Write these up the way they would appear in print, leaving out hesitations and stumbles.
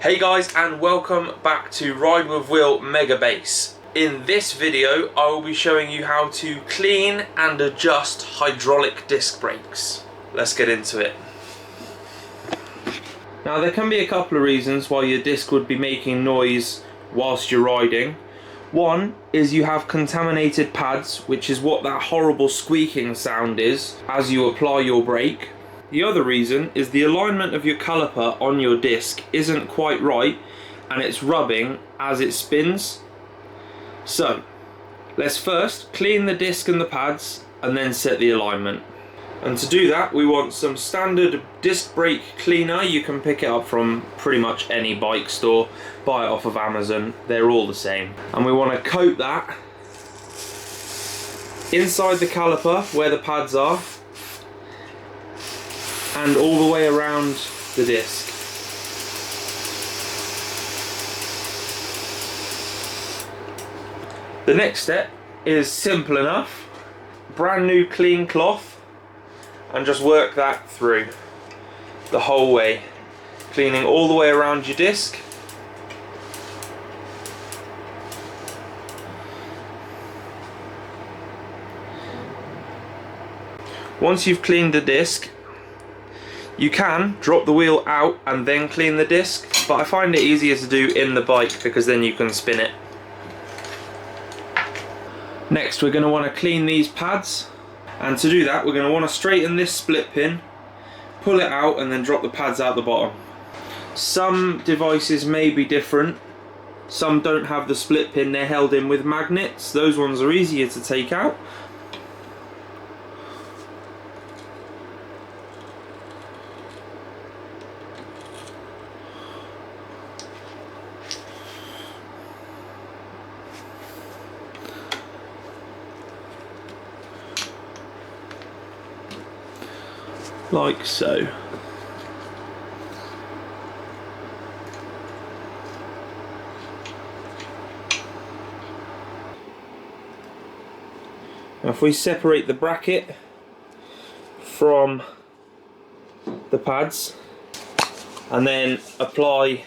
Hey guys, and welcome back to Ride with Will Mega Bass. In this video I will be showing you how to clean and adjust hydraulic disc brakes. Let's get into it. Now there can be a couple of reasons why your disc would be making noise whilst you're riding. One is you have contaminated pads, which is what that horrible squeaking sound is as you apply your brake. The other reason is the alignment of your caliper on your disc isn't quite right and it's rubbing as it spins. So let's first clean the disc and the pads and then set the alignment. And to do that we want some standard disc brake cleaner. You can pick it up from pretty much any bike store, buy it off of Amazon, they're all the same. And we want to coat that inside the caliper where the pads are and all the way around the disc. The next step is simple enough. Brand new clean cloth, and just work that through the whole way, cleaning all the way around your disc. Once you've cleaned the disc, you can drop the wheel out and then clean the disc, but I find it easier to do in the bike because then you can spin it. Next we're going to want to clean these pads, and to do that we're going to want to straighten this split pin, pull it out and then drop the pads out the bottom. Some devices may be different, some don't have the split pin, they're held in with magnets. Those ones are easier to take out. Like so. Now if we separate the bracket from the pads and then apply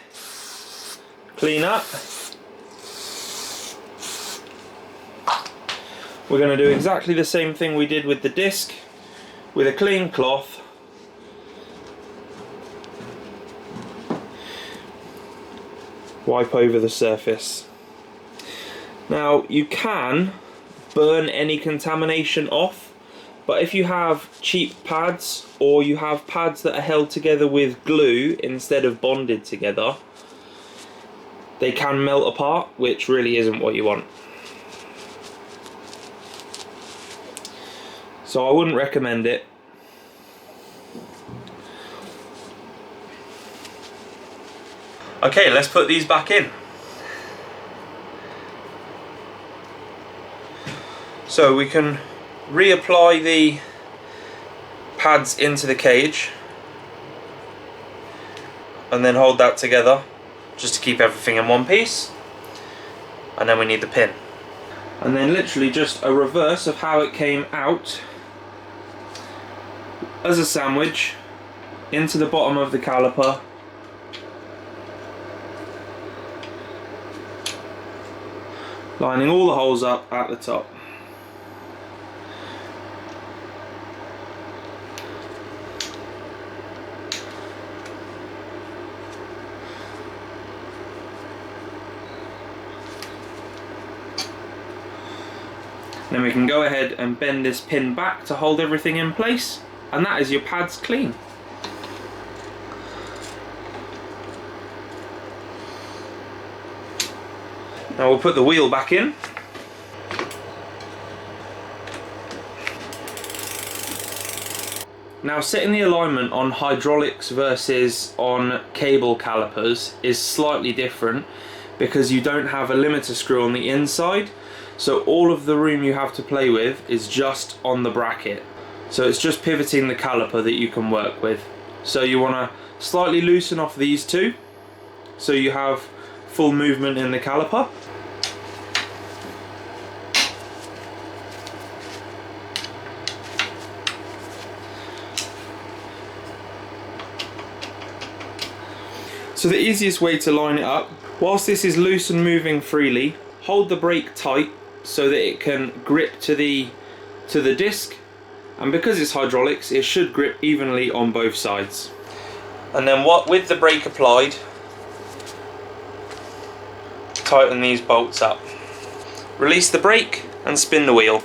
cleanup, we're going to do exactly the same thing we did with the disc. With a clean cloth, wipe over the surface. Now you can burn any contamination off, but if you have cheap pads or you have pads that are held together with glue instead of bonded together, they can melt apart, which really isn't what you want. So I wouldn't recommend it. Okay, let's put these back in. So we can reapply the pads into the cage and then hold that together just to keep everything in one piece. And then we need the pin. And then literally just a reverse of how it came out as a sandwich into the bottom of the caliper, lining all the holes up at the top. Then we can go ahead and bend this pin back to hold everything in place, and that is your pads clean. Now we'll put the wheel back in. Now setting the alignment on hydraulics versus on cable calipers is slightly different because you don't have a limiter screw on the inside, so all of the room you have to play with is just on the bracket. So it's just pivoting the caliper that you can work with. So you want to slightly loosen off these two so you have full movement in the caliper. So the easiest way to line it up, whilst this is loose and moving freely, hold the brake tight so that it can grip to the disc, and because it's hydraulics it should grip evenly on both sides. And then with the brake applied, tighten these bolts up. Release the brake and spin the wheel.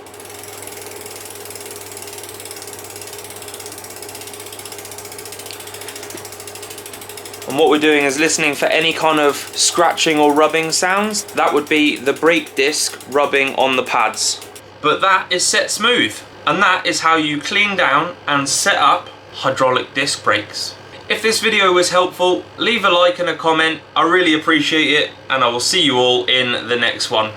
And what we're doing is listening for any kind of scratching or rubbing sounds. That would be the brake disc rubbing on the pads. But that is set smooth. And that is how you clean down and set up hydraulic disc brakes. If this video was helpful, leave a like and a comment. I really appreciate it, and I will see you all in the next one.